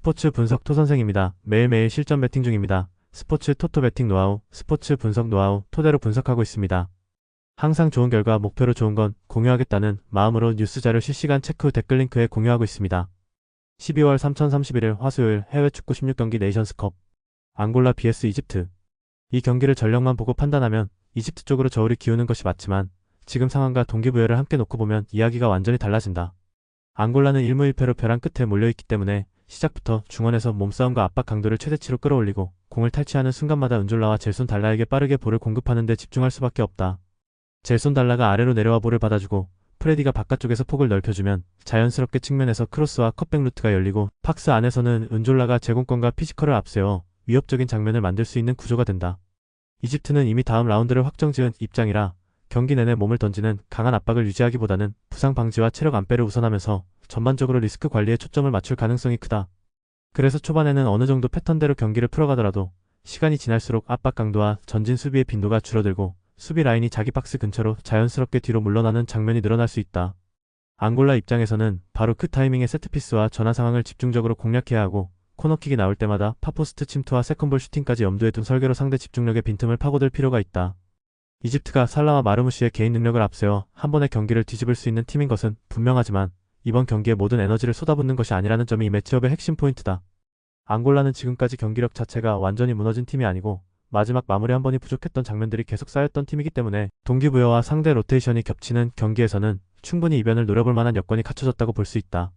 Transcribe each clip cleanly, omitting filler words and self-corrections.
스포츠 분석 토선생입니다. 매일매일 실전 배팅 중입니다. 스포츠 토토 배팅 노하우, 스포츠 분석 노하우 토대로 분석하고 있습니다. 항상 좋은 결과 목표로 좋은 건 공유하겠다는 마음으로 뉴스 자료 실시간 체크 후 댓글 링크에 공유하고 있습니다. 12월 3031일 화수요일 해외 축구 16경기 네이션스컵 앙골라 vs 이집트. 이 경기를 전력만 보고 판단하면 이집트 쪽으로 저울이 기우는 것이 맞지만 지금 상황과 동기부여를 함께 놓고 보면 이야기가 완전히 달라진다. 앙골라는 1무 1패로 벼랑 끝에 몰려있기 때문에 시작부터 중원에서 몸싸움과 압박 강도를 최대치로 끌어올리고 공을 탈취하는 순간마다 은졸라와 젤손 달라에게 빠르게 볼을 공급하는 데 집중할 수밖에 없다. 젤손 달라가 아래로 내려와 볼을 받아주고 프레디가 바깥쪽에서 폭을 넓혀주면 자연스럽게 측면에서 크로스와 컷백 루트가 열리고 박스 안에서는 은졸라가 제공권과 피지컬을 앞세워 위협적인 장면을 만들 수 있는 구조가 된다. 이집트는 이미 다음 라운드를 확정지은 입장이라 경기 내내 몸을 던지는 강한 압박을 유지하기보다는 부상 방지와 체력 안배를 우선하면서 전반적으로 리스크 관리에 초점을 맞출 가능성이 크다. 그래서 초반에는 어느 정도 패턴대로 경기를 풀어가더라도 시간이 지날수록 압박 강도와 전진 수비의 빈도가 줄어들고 수비 라인이 자기 박스 근처로 자연스럽게 뒤로 물러나는 장면이 늘어날 수 있다. 앙골라 입장에서는 바로 그 타이밍의 세트피스와 전환 상황을 집중적으로 공략해야 하고 코너킥이 나올 때마다 파포스트 침투와 세컨볼 슈팅까지 염두에 둔 설계로 상대 집중력의 빈틈을 파고들 필요가 있다. 이집트가 살라와 마르무시의 개인 능력을 앞세워 한 번의 경기를 뒤집을 수 있는 팀인 것은 분명하지만 이번 경기에 모든 에너지를 쏟아붓는 것이 아니라는 점이 이 매치업의 핵심 포인트다. 앙골라는 지금까지 경기력 자체가 완전히 무너진 팀이 아니고 마지막 마무리 한 번이 부족했던 장면들이 계속 쌓였던 팀이기 때문에 동기부여와 상대 로테이션이 겹치는 경기에서는 충분히 이변을 노려볼 만한 여건이 갖춰졌다고 볼 수 있다.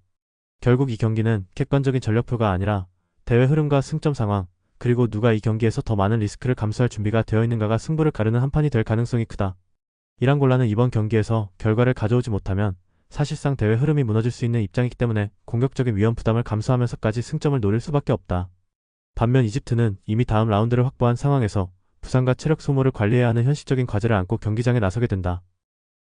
결국 이 경기는 객관적인 전력표가 아니라 대회 흐름과 승점 상황, 그리고 누가 이 경기에서 더 많은 리스크를 감수할 준비가 되어 있는가가 승부를 가르는 한 판이 될 가능성이 크다. 이랑골라는 이번 경기에서 결과를 가져오지 못하면 사실상 대회 흐름이 무너질 수 있는 입장이기 때문에 공격적인 위험 부담을 감수하면서까지 승점을 노릴 수밖에 없다. 반면 이집트는 이미 다음 라운드를 확보한 상황에서 부상과 체력 소모를 관리해야 하는 현실적인 과제를 안고 경기장에 나서게 된다.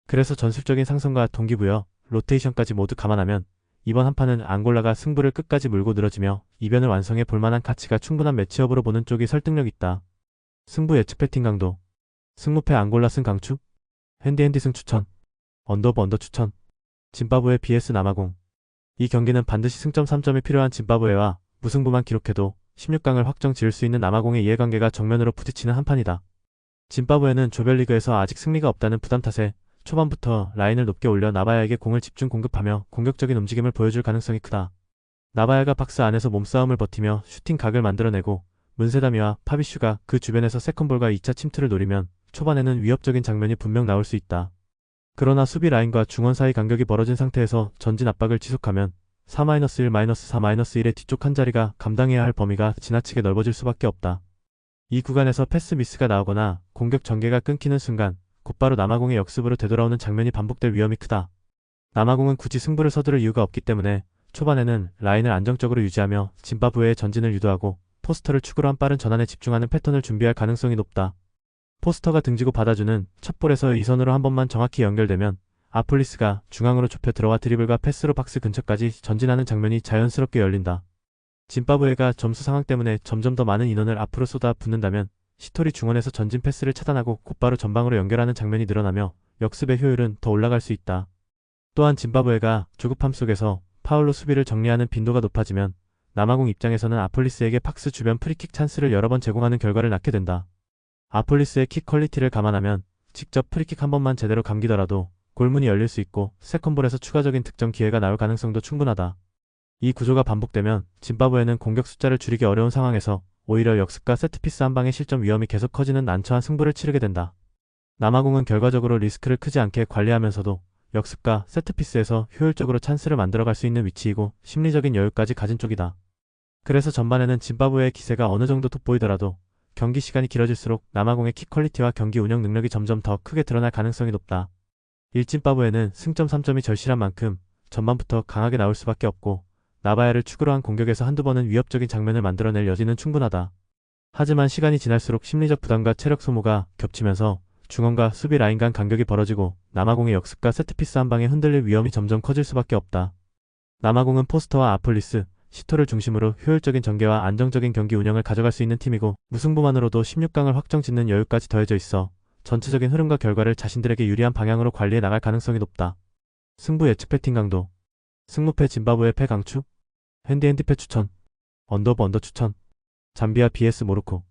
그래서 전술적인 상승과 동기부여, 로테이션까지 모두 감안하면 이번 한 판은 앙골라가 승부를 끝까지 물고 늘어지며 이변을 완성해 볼만한 가치가 충분한 매치업으로 보는 쪽이 설득력 있다. 승부 예측 배팅 강도. 승무패 앙골라 승 강추. 핸디핸디 승 추천. 언더 오브 언더 추천. 짐바브웨 vs 남아공. 이 경기는 반드시 승점 3점이 필요한 짐바브웨와 무승부만 기록해도 16강을 확정 지을 수 있는 남아공의 이해관계가 정면으로 부딪히는 한판이다. 짐바브웨는 조별리그에서 아직 승리가 없다는 부담 탓에 초반부터 라인을 높게 올려 나바야에게 공을 집중 공급하며 공격적인 움직임을 보여줄 가능성이 크다. 나바야가 박스 안에서 몸싸움을 버티며 슈팅 각을 만들어내고 문세다미와 파비슈가 그 주변에서 세컨볼과 2차 침투를 노리면 초반에는 위협적인 장면이 분명 나올 수 있다. 그러나 수비 라인과 중원 사이 간격이 벌어진 상태에서 전진 압박을 지속하면 4-1, 4-4-1의 뒤쪽 한 자리가 감당해야 할 범위가 지나치게 넓어질 수밖에 없다. 이 구간에서 패스 미스가 나오거나 공격 전개가 끊기는 순간 곧바로 남아공의 역습으로 되돌아오는 장면이 반복될 위험이 크다. 남아공은 굳이 승부를 서두를 이유가 없기 때문에 초반에는 라인을 안정적으로 유지하며 짐바브웨의 전진을 유도하고 포스터를 축으로 한 빠른 전환에 집중하는 패턴을 준비할 가능성이 높다. 포스터가 등지고 받아주는 첫 볼에서 이선으로 한 번만 정확히 연결되면 아폴리스가 중앙으로 좁혀 들어와 드리블과 패스로 박스 근처까지 전진하는 장면이 자연스럽게 열린다. 짐바브웨가 점수 상황 때문에 점점 더 많은 인원을 앞으로 쏟아 붓는다면 시토리 중원에서 전진 패스를 차단하고 곧바로 전방으로 연결하는 장면이 늘어나며 역습의 효율은 더 올라갈 수 있다. 또한 짐바브웨가 조급함 속에서 파울로 수비를 정리하는 빈도가 높아지면 남아공 입장에서는 아폴리스에게 박스 주변 프리킥 찬스를 여러 번 제공하는 결과를 낳게 된다. 아폴리스의 킥 퀄리티를 감안하면 직접 프리킥 한 번만 제대로 감기더라도 골문이 열릴 수 있고 세컨볼에서 추가적인 득점 기회가 나올 가능성도 충분하다. 이 구조가 반복되면 짐바브웨는 공격 숫자를 줄이기 어려운 상황에서 오히려 역습과 세트피스 한 방의 실점 위험이 계속 커지는 난처한 승부를 치르게 된다. 남아공은 결과적으로 리스크를 크지 않게 관리하면서도 역습과 세트피스에서 효율적으로 찬스를 만들어갈 수 있는 위치이고 심리적인 여유까지 가진 쪽이다. 그래서 전반에는 짐바브웨의 기세가 어느 정도 돋보이더라도 경기 시간이 길어질수록 남아공의 킥 퀄리티와 경기 운영 능력이 점점 더 크게 드러날 가능성이 높다. 일짐바브웨는 승점 3점이 절실한 만큼 전반부터 강하게 나올 수밖에 없고 나바야를 축으로 한 공격에서 한두 번은 위협적인 장면을 만들어낼 여지는 충분하다. 하지만 시간이 지날수록 심리적 부담과 체력 소모가 겹치면서 중원과 수비 라인 간 간격이 벌어지고 남아공의 역습과 세트피스 한 방에 흔들릴 위험이 점점 커질 수밖에 없다. 남아공은 포스터와 아폴리스, 시토를 중심으로 효율적인 전개와 안정적인 경기 운영을 가져갈 수 있는 팀이고 무승부만으로도 16강을 확정짓는 여유까지 더해져 있어 전체적인 흐름과 결과를 자신들에게 유리한 방향으로 관리해 나갈 가능성이 높다. 승부 예측 배팅 강도. 승무패 짐바브웨 패 강추. 핸디패 추천. 언더 추천. 잠비아 vs 모로코.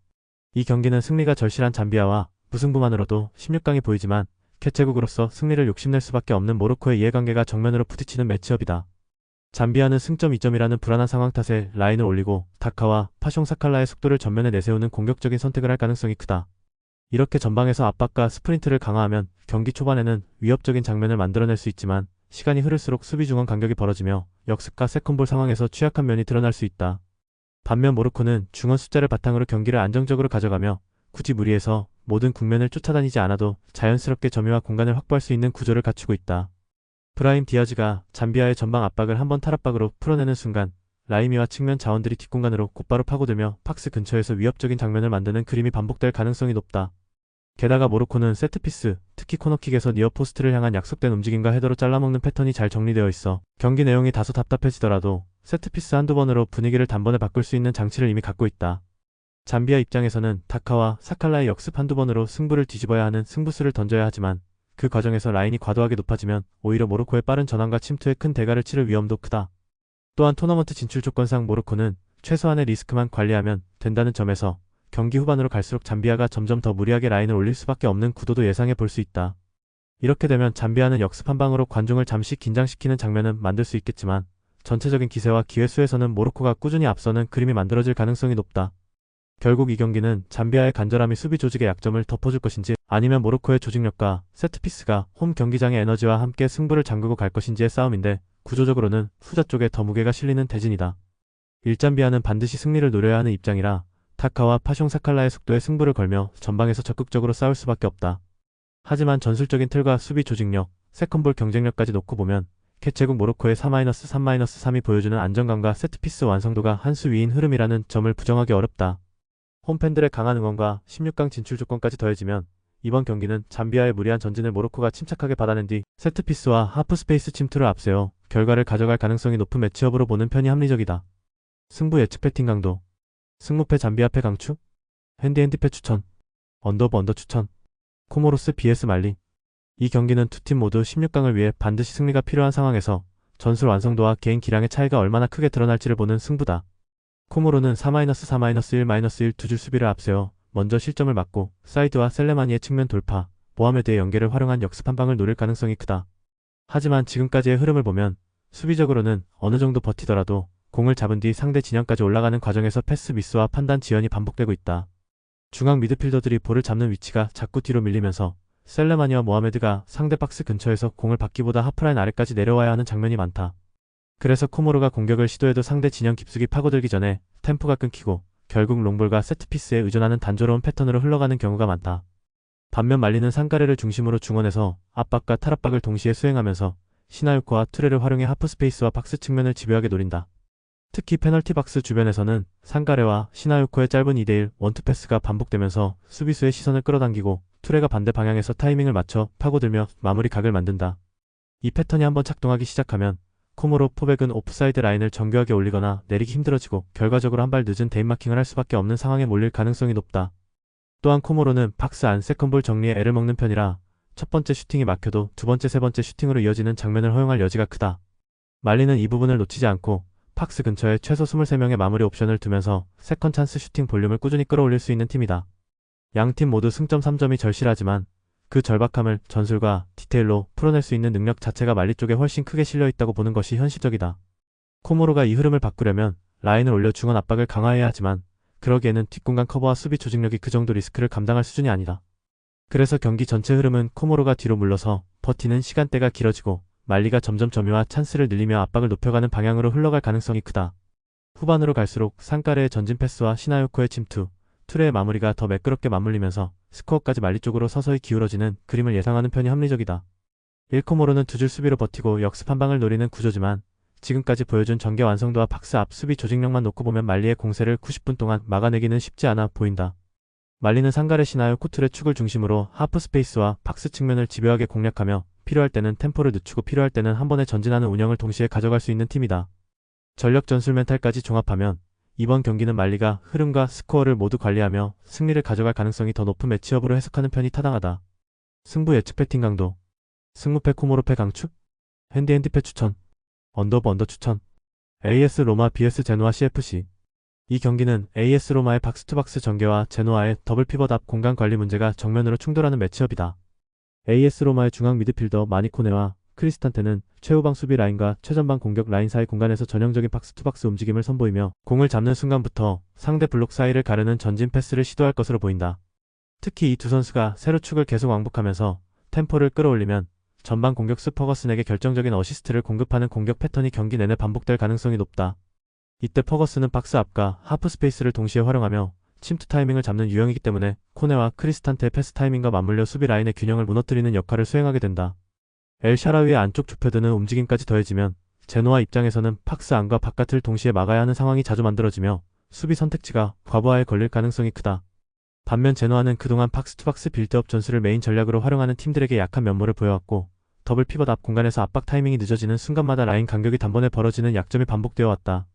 이 경기는 승리가 절실한 잠비아와 무승부만으로도 16강이 보이지만 개최국으로서 승리를 욕심낼 수밖에 없는 모로코의 이해관계가 정면으로 부딪히는 매치업이다. 잠비아는 승점 2점이라는 불안한 상황 탓에 라인을 올리고 다카와 파숑사칼라의 속도를 전면에 내세우는 공격적인 선택을 할 가능성이 크다. 이렇게 전방에서 압박과 스프린트를 강화하면 경기 초반에는 위협적인 장면을 만들어낼 수 있지만 시간이 흐를수록 수비 중원 간격이 벌어지며 역습과 세컨볼 상황에서 취약한 면이 드러날 수 있다. 반면 모로코는 중원 숫자를 바탕으로 경기를 안정적으로 가져가며 굳이 무리해서 모든 국면을 쫓아다니지 않아도 자연스럽게 점유와 공간을 확보할 수 있는 구조를 갖추고 있다. 브라임 디아즈가 잠비아의 전방 압박을 한번 탈압박으로 풀어내는 순간 라이미와 측면 자원들이 뒷공간으로 곧바로 파고들며 박스 근처에서 위협적인 장면을 만드는 그림이 반복될 가능성이 높다. 게다가 모로코는 세트피스, 특히 코너킥에서 니어포스트를 향한 약속된 움직임과 헤더로 잘라먹는 패턴이 잘 정리되어 있어 경기 내용이 다소 답답해지더라도 세트피스 한두 번으로 분위기를 단번에 바꿀 수 있는 장치를 이미 갖고 있다. 잠비아 입장에서는 다카와 사칼라의 역습 한두 번으로 승부를 뒤집어야 하는 승부수를 던져야 하지만 그 과정에서 라인이 과도하게 높아지면 오히려 모로코의 빠른 전환과 침투에 큰 대가를 치를 위험도 크다. 또한 토너먼트 진출 조건상 모로코는 최소한의 리스크만 관리하면 된다는 점에서 경기 후반으로 갈수록 잠비아가 점점 더 무리하게 라인을 올릴 수밖에 없는 구도도 예상해 볼 수 있다. 이렇게 되면 잠비아는 역습 한 방으로 관중을 잠시 긴장시키는 장면은 만들 수 있겠지만 전체적인 기세와 기회 수에서는 모로코가 꾸준히 앞서는 그림이 만들어질 가능성이 높다. 결국 이 경기는 잠비아의 간절함이 수비 조직의 약점을 덮어줄 것인지 아니면 모로코의 조직력과 세트피스가 홈 경기장의 에너지와 함께 승부를 잠그고 갈 것인지의 싸움인데 구조적으로는 후자 쪽에 더 무게가 실리는 대진이다. 일잠비아는 반드시 승리를 노려야 하는 입장이라 타카와 파숑사칼라의 속도에 승부를 걸며 전방에서 적극적으로 싸울 수밖에 없다. 하지만 전술적인 틀과 수비 조직력, 세컨볼 경쟁력까지 놓고 보면 개최국 모로코의 4-3-3-3이 보여주는 안정감과 세트피스 완성도가 한 수 위인 흐름이라는 점을 부정하기 어렵다. 홈팬들의 강한 응원과 16강 진출 조건까지 더해지면 이번 경기는 잠비아의 무리한 전진을 모로코가 침착하게 받아낸 뒤 세트피스와 하프스페이스 침투를 앞세워 결과를 가져갈 가능성이 높은 매치업으로 보는 편이 합리적이다. 승부 예측 배팅 강도. 승무패 잠비아패 강추? 핸디패 추천. 언더 추천. 코모로스 vs 말리. 이 경기는 두 팀 모두 16강을 위해 반드시 승리가 필요한 상황에서 전술 완성도와 개인 기량의 차이가 얼마나 크게 드러날지를 보는 승부다. 코모로는 4-4-1-1 두 줄 수비를 앞세워 먼저 실점을 막고 사이드와 셀레마니의 측면 돌파, 모하메드의 연계를 활용한 역습 한 방을 노릴 가능성이 크다. 하지만 지금까지의 흐름을 보면 수비적으로는 어느 정도 버티더라도 공을 잡은 뒤 상대 진영까지 올라가는 과정에서 패스 미스와 판단 지연이 반복되고 있다. 중앙 미드필더들이 볼을 잡는 위치가 자꾸 뒤로 밀리면서 셀레마니와 모하메드가 상대 박스 근처에서 공을 받기보다 하프라인 아래까지 내려와야 하는 장면이 많다. 그래서 코모로가 공격을 시도해도 상대 진영 깊숙이 파고들기 전에 템포가 끊기고 결국 롱볼과 세트피스에 의존하는 단조로운 패턴으로 흘러가는 경우가 많다. 반면 말리는 상가레를 중심으로 중원에서 압박과 탈압박을 동시에 수행하면서 시나유코와 투레를 활용해 하프스페이스와 박스 측면을 집요하게 노린다. 특히 페널티 박스 주변에서는 상가레와 시나유코의 짧은 2대1 원투 패스가 반복되면서 수비수의 시선을 끌어당기고 투레가 반대 방향에서 타이밍을 맞춰 파고들며 마무리 각을 만든다. 이 패턴이 한번 착동하기 시작하면 코모로 포백은 오프사이드 라인을 정교하게 올리거나 내리기 힘들어지고 결과적으로 한 발 늦은 데인마킹을 할 수밖에 없는 상황에 몰릴 가능성이 높다. 또한 코모로는 박스 안 세컨볼 정리에 애를 먹는 편이라 첫 번째 슈팅이 막혀도 두 번째 세 번째 슈팅으로 이어지는 장면을 허용할 여지가 크다. 말리는 이 부분을 놓치지 않고 박스 근처에 최소 23명의 마무리 옵션을 두면서 세컨 찬스 슈팅 볼륨을 꾸준히 끌어올릴 수 있는 팀이다. 양팀 모두 승점 3점이 절실하지만 그 절박함을 전술과 디테일로 풀어낼 수 있는 능력 자체가 말리 쪽에 훨씬 크게 실려있다고 보는 것이 현실적이다. 코모로가 이 흐름을 바꾸려면 라인을 올려 중원 압박을 강화해야 하지만 그러기에는 뒷공간 커버와 수비 조직력이 그 정도 리스크를 감당할 수준이 아니다. 그래서 경기 전체 흐름은 코모로가 뒤로 물러서 버티는 시간대가 길어지고 말리가 점점 점유와 찬스를 늘리며 압박을 높여가는 방향으로 흘러갈 가능성이 크다. 후반으로 갈수록 상가레의 전진 패스와 시나요코의 침투, 투레의 마무리가 더 매끄럽게 맞물리면서 스코어까지 말리 쪽으로 서서히 기울어지는 그림을 예상하는 편이 합리적이다. 1코모로는 두 줄 수비로 버티고 역습 한 방을 노리는 구조지만 지금까지 보여준 전개 완성도와 박스 앞 수비 조직력만 놓고 보면 말리의 공세를 90분 동안 막아내기는 쉽지 않아 보인다. 말리는 상가레 시나요코 투레 축을 중심으로 하프 스페이스와 박스 측면을 집요하게 공략하며 필요할 때는 템포를 늦추고 필요할 때는 한 번에 전진하는 운영을 동시에 가져갈 수 있는 팀이다. 전력 전술 멘탈까지 종합하면 이번 경기는 말리가 흐름과 스코어를 모두 관리하며 승리를 가져갈 가능성이 더 높은 매치업으로 해석하는 편이 타당하다. 승부 예측 배팅 강도. 승무패 코모로패 강추? 핸디패 추천. 언더 추천. AS 로마 vs 제노아 CFC. 이 경기는 AS 로마의 박스투박스 전개와 제노아의 더블 피벗 앞 공간 관리 문제가 정면으로 충돌하는 매치업이다. AS 로마의 중앙 미드필더 마니코네와 크리스탄테는 최후방 수비 라인과 최전방 공격 라인 사이 공간에서 전형적인 박스투박스 움직임을 선보이며 공을 잡는 순간부터 상대 블록 사이를 가르는 전진 패스를 시도할 것으로 보인다. 특히 이 두 선수가 세로 축을 계속 왕복하면서 템포를 끌어올리면 전방 공격수 퍼거슨에게 결정적인 어시스트를 공급하는 공격 패턴이 경기 내내 반복될 가능성이 높다. 이때 퍼거슨은 박스 앞과 하프 스페이스를 동시에 활용하며 침투 타이밍을 잡는 유형이기 때문에 코네와 크리스탄테의 패스 타이밍과 맞물려 수비 라인의 균형을 무너뜨리는 역할을 수행하게 된다. 엘 샤라위의 안쪽 좁혀드는 움직임까지 더해지면 제노아 입장에서는 박스 안과 바깥을 동시에 막아야 하는 상황이 자주 만들어지며 수비 선택지가 과부하에 걸릴 가능성이 크다. 반면 제노아는 그동안 박스투박스 빌드업 전술을 메인 전략으로 활용하는 팀들에게 약한 면모를 보여왔고 더블 피벗 앞 공간에서 압박 타이밍이 늦어지는 순간마다 라인 간격이 단번에 벌어지는 약점이 반복되어 왔다.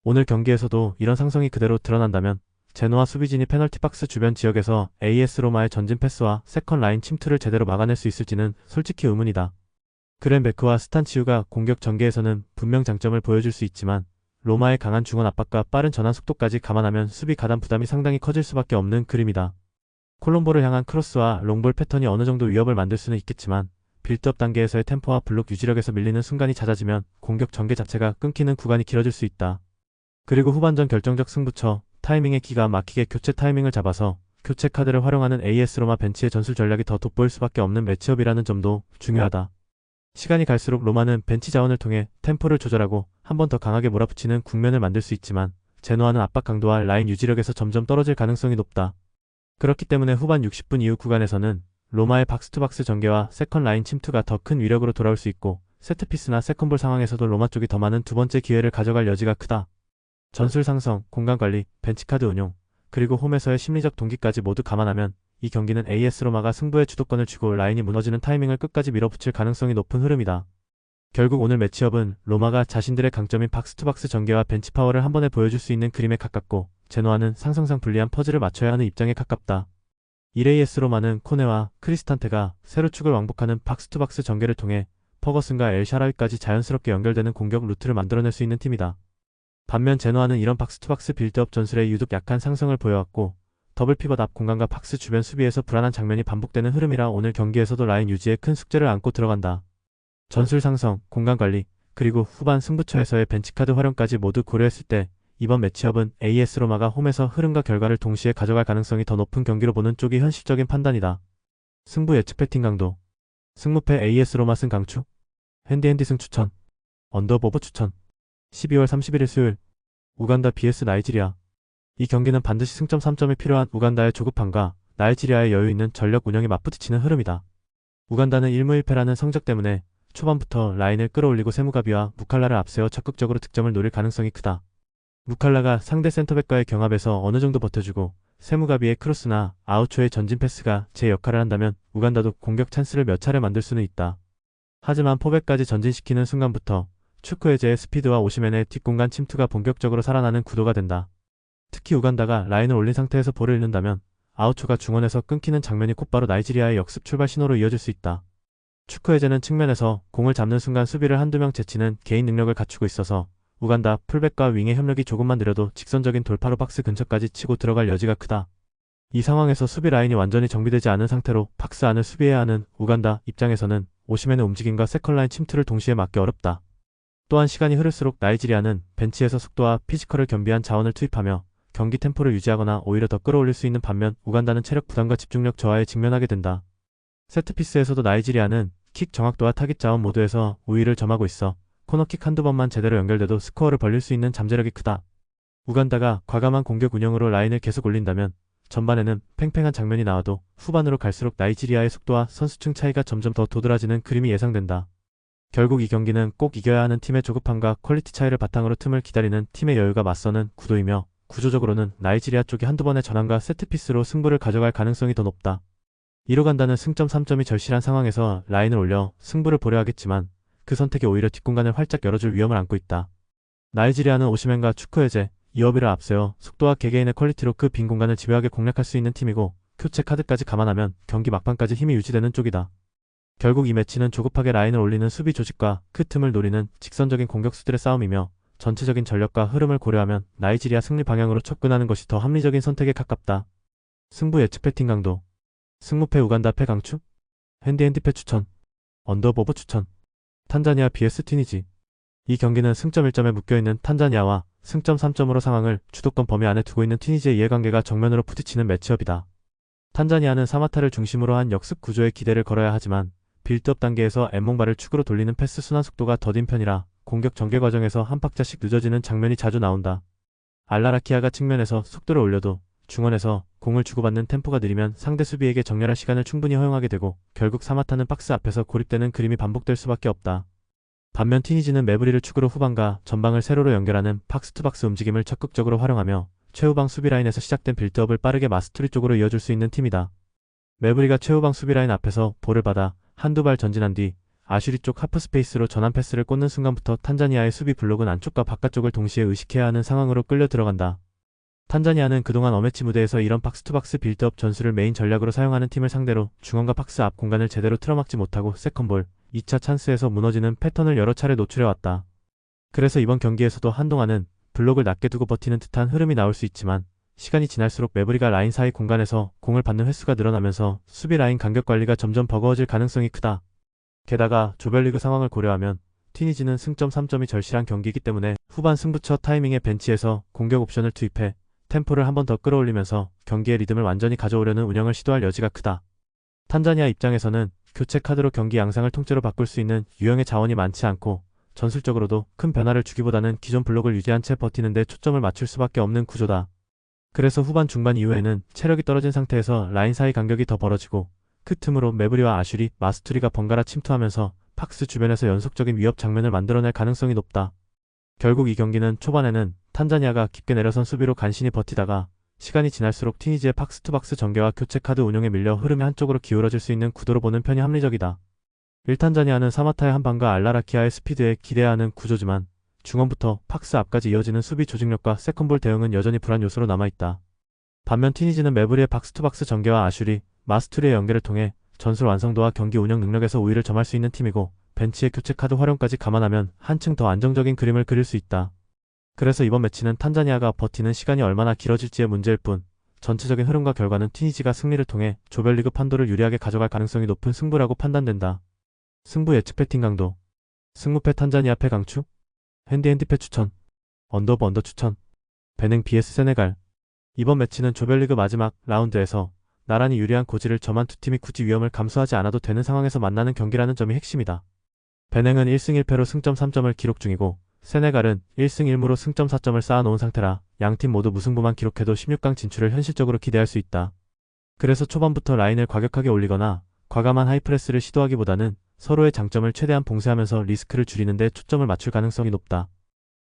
오늘 경기에서도 이런 상성이 그대로 드러난다면 제노아 수비진이 페널티 박스 주변 지역에서 AS 로마의 전진 패스와 세컨 라인 침투를 제대로 막아낼 수 있을지는 솔직히 의문이다. 그랜베크와 스탄치우가 공격 전개에서는 분명 장점을 보여줄 수 있지만 로마의 강한 중원 압박과 빠른 전환 속도까지 감안하면 수비 가담 부담이 상당히 커질 수밖에 없는 그림이다. 콜롬보를 향한 크로스와 롱볼 패턴이 어느 정도 위협을 만들 수는 있겠지만 빌드업 단계에서의 템포와 블록 유지력에서 밀리는 순간이 잦아지면 공격 전개 자체가 끊기는 구간이 길어질 수 있다. 그리고 후반전 결정적 승부처 타이밍의 기가 막히게 교체 타이밍을 잡아서 교체 카드를 활용하는 AS 로마 벤치의 전술 전략이 더 돋보일 수밖에 없는 매치업이라는 점도 중요하다. 시간이 갈수록 로마는 벤치 자원을 통해 템포를 조절하고 한 번 더 강하게 몰아붙이는 국면을 만들 수 있지만 제노아는 압박 강도와 라인 유지력에서 점점 떨어질 가능성이 높다. 그렇기 때문에 후반 60분 이후 구간에서는 로마의 박스투박스 전개와 세컨 라인 침투가 더 큰 위력으로 돌아올 수 있고 세트피스나 세컨볼 상황에서도 로마 쪽이 더 많은 두 번째 기회를 가져갈 여지가 크다. 전술 상성, 공간 관리, 벤치카드 운용, 그리고 홈에서의 심리적 동기까지 모두 감안하면 이 경기는 AS 로마가 승부의 주도권을 쥐고 라인이 무너지는 타이밍을 끝까지 밀어붙일 가능성이 높은 흐름이다. 결국 오늘 매치업은 로마가 자신들의 강점인 박스투박스 전개와 벤치 파워를 한 번에 보여줄 수 있는 그림에 가깝고 제노아는 상성상 불리한 퍼즐을 맞춰야 하는 입장에 가깝다. AS 로마는 코네와 크리스탄테가 세로 축을 왕복하는 박스투박스 전개를 통해 퍼거슨과 엘 샤라위까지 자연스럽게 연결되는 공격 루트를 만들어낼 수 있는 팀이다. 반면 제노아는 이런 박스투박스 빌드업 전술에 유독 약한 상성을 보여왔고 더블 피벗 앞 공간과 박스 주변 수비에서 불안한 장면이 반복되는 흐름이라 오늘 경기에서도 라인 유지에 큰 숙제를 안고 들어간다. 전술 상성, 공간 관리, 그리고 후반 승부처에서의 벤치카드 활용까지 모두 고려했을 때 이번 매치업은 AS 로마가 홈에서 흐름과 결과를 동시에 가져갈 가능성이 더 높은 경기로 보는 쪽이 현실적인 판단이다. 승부 예측 배팅 강도. 승무패 AS 로마 승 강추. 핸디핸디 승 추천. 언더보버 추천. 12월 31일 수요일 우간다 vs 나이지리아. 이 경기는 반드시 승점 3점이 필요한 우간다의 조급함과 나이지리아의 여유 있는 전력 운영이 맞부딪히는 흐름이다. 우간다는 1무 1패라는 성적 때문에 초반부터 라인을 끌어올리고 세무가비와 무칼라를 앞세워 적극적으로 득점을 노릴 가능성이 크다. 무칼라가 상대 센터백과의 경합에서 어느 정도 버텨주고 세무가비의 크로스나 아우초의 전진 패스가 제 역할을 한다면 우간다도 공격 찬스를 몇 차례 만들 수는 있다. 하지만 포백까지 전진시키는 순간부터 추크헤제의 스피드와 오시멘의 뒷공간 침투가 본격적으로 살아나는 구도가 된다. 특히 우간다가 라인을 올린 상태에서 볼을 잃는다면 아우초가 중원에서 끊기는 장면이 곧바로 나이지리아의 역습 출발 신호로 이어질 수 있다. 추크헤제는 측면에서 공을 잡는 순간 수비를 한두 명 제치는 개인 능력을 갖추고 있어서 우간다 풀백과 윙의 협력이 조금만 느려도 직선적인 돌파로 박스 근처까지 치고 들어갈 여지가 크다. 이 상황에서 수비 라인이 완전히 정비되지 않은 상태로 박스 안을 수비해야 하는 우간다 입장에서는 오시멘의 움직임과 세컨라인 침투를 동시에 막기 어렵다. 또한 시간이 흐를수록 나이지리아는 벤치에서 속도와 피지컬을 겸비한 자원을 투입하며 경기 템포를 유지하거나 오히려 더 끌어올릴 수 있는 반면 우간다는 체력 부담과 집중력 저하에 직면하게 된다. 세트피스에서도 나이지리아는 킥 정확도와 타깃 자원 모두에서 우위를 점하고 있어 코너킥 한두 번만 제대로 연결돼도 스코어를 벌릴 수 있는 잠재력이 크다. 우간다가 과감한 공격 운영으로 라인을 계속 올린다면 전반에는 팽팽한 장면이 나와도 후반으로 갈수록 나이지리아의 속도와 선수층 차이가 점점 더 도드라지는 그림이 예상된다. 결국 이 경기는 꼭 이겨야 하는 팀의 조급함과 퀄리티 차이를 바탕으로 틈을 기다리는 팀의 여유가 맞서는 구도이며 구조적으로는 나이지리아 쪽이 한두 번의 전환과 세트피스로 승부를 가져갈 가능성이 더 높다. 이로 간다는 승점 3점이 절실한 상황에서 라인을 올려 승부를 보려 하겠지만 그 선택이 오히려 뒷공간을 활짝 열어줄 위험을 안고 있다. 나이지리아는 오시멘과 추크헤제, 이어비를 앞세워 속도와 개개인의 퀄리티로 그 빈 공간을 집요하게 공략할 수 있는 팀이고 교체 카드까지 감안하면 경기 막판까지 힘이 유지되는 쪽이다. 결국 이 매치는 조급하게 라인을 올리는 수비 조직과 그 틈을 노리는 직선적인 공격수들의 싸움이며 전체적인 전력과 흐름을 고려하면 나이지리아 승리 방향으로 접근하는 것이 더 합리적인 선택에 가깝다. 승부 예측 배팅 강도. 승무패 우간다 패 강추? 핸디패 추천. 언더오버 추천. 탄자니아 vs 튀니지. 이 경기는 승점 1점에 묶여있는 탄자니아와 승점 3점으로 상황을 주도권 범위 안에 두고 있는 튀니지의 이해관계가 정면으로 부딪히는 매치업이다. 탄자니아는 사마타를 중심으로 한 역습 구조에 기대를 걸어야 하지만 빌드업 단계에서 엠몽바를 축으로 돌리는 패스 순환 속도가 더딘 편이라 공격 전개 과정에서 한 박자씩 늦어지는 장면이 자주 나온다. 알라라키아가 측면에서 속도를 올려도 중원에서 공을 주고받는 템포가 느리면 상대 수비에게 정렬할 시간을 충분히 허용하게 되고 결국 사마타는 박스 앞에서 고립되는 그림이 반복될 수밖에 없다. 반면 튀니지는 메브리를 축으로 후방과 전방을 세로로 연결하는 박스투박스 움직임을 적극적으로 활용하며 최후방 수비라인에서 시작된 빌드업을 빠르게 마스투리 쪽으로 이어줄 수 있는 팀이다. 메브리가 최후방 수비라인 앞에서 볼을 받아 한두 발 전진한 뒤 아슈리 쪽 하프스페이스로 전환 패스를 꽂는 순간부터 탄자니아의 수비 블록은 안쪽과 바깥쪽을 동시에 의식해야 하는 상황으로 끌려 들어간다. 탄자니아는 그동안 어매치 무대에서 이런 박스투박스 빌드업 전술을 메인 전략으로 사용하는 팀을 상대로 중원과 박스 앞 공간을 제대로 틀어막지 못하고 세컨볼, 2차 찬스에서 무너지는 패턴을 여러 차례 노출해왔다. 그래서 이번 경기에서도 한동안은 블록을 낮게 두고 버티는 듯한 흐름이 나올 수 있지만 시간이 지날수록 메브리가 라인 사이 공간에서 공을 받는 횟수가 늘어나면서 수비 라인 간격 관리가 점점 버거워질 가능성이 크다. 게다가 조별리그 상황을 고려하면 튀니지는 승점 3점이 절실한 경기이기 때문에 후반 승부처 타이밍에 벤치에서 공격 옵션을 투입해 템포를 한 번 더 끌어올리면서 경기의 리듬을 완전히 가져오려는 운영을 시도할 여지가 크다. 탄자니아 입장에서는 교체 카드로 경기 양상을 통째로 바꿀 수 있는 유형의 자원이 많지 않고 전술적으로도 큰 변화를 주기보다는 기존 블록을 유지한 채 버티는 데 초점을 맞출 수밖에 없는 구조다. 그래서 후반 중반 이후에는 체력이 떨어진 상태에서 라인 사이 간격이 더 벌어지고 그 틈으로 메브리와 아슈리, 마스투리가 번갈아 침투하면서 박스 주변에서 연속적인 위협 장면을 만들어낼 가능성이 높다. 결국 이 경기는 초반에는 탄자니아가 깊게 내려선 수비로 간신히 버티다가 시간이 지날수록 튀니지의 박스투박스 전개와 교체 카드 운용에 밀려 흐름이 한쪽으로 기울어질 수 있는 구도로 보는 편이 합리적이다. 1탄자니아는 사마타의 한방과 알라라키아의 스피드에 기대해야 하는 구조지만 중원부터 박스 앞까지 이어지는 수비 조직력과 세컨볼 대응은 여전히 불안 요소로 남아있다. 반면 튀니지는 메브리의 박스투박스 전개와 아슈리, 마스투리의 연계를 통해 전술 완성도와 경기 운영 능력에서 우위를 점할 수 있는 팀이고 벤치의 교체 카드 활용까지 감안하면 한층 더 안정적인 그림을 그릴 수 있다. 그래서 이번 매치는 탄자니아가 버티는 시간이 얼마나 길어질지의 문제일 뿐 전체적인 흐름과 결과는 튀니지가 승리를 통해 조별리그 판도를 유리하게 가져갈 가능성이 높은 승부라고 판단된다. 승부 예측 배팅 강도. 승무패 탄자니아 패 강추? 핸디패 추천. 언더오버 언더 추천. 베냉 vs 세네갈. 이번 매치는 조별리그 마지막 라운드에서 나란히 유리한 고지를 점한 두 팀이 굳이 위험을 감수하지 않아도 되는 상황에서 만나는 경기라는 점이 핵심이다. 베냉은 1승 1패로 승점 3점을 기록 중이고 세네갈은 1승 1무로 승점 4점을 쌓아놓은 상태라 양팀 모두 무승부만 기록해도 16강 진출을 현실적으로 기대할 수 있다. 그래서 초반부터 라인을 과격하게 올리거나 과감한 하이프레스를 시도하기보다는 서로의 장점을 최대한 봉쇄하면서 리스크를 줄이는 데 초점을 맞출 가능성이 높다.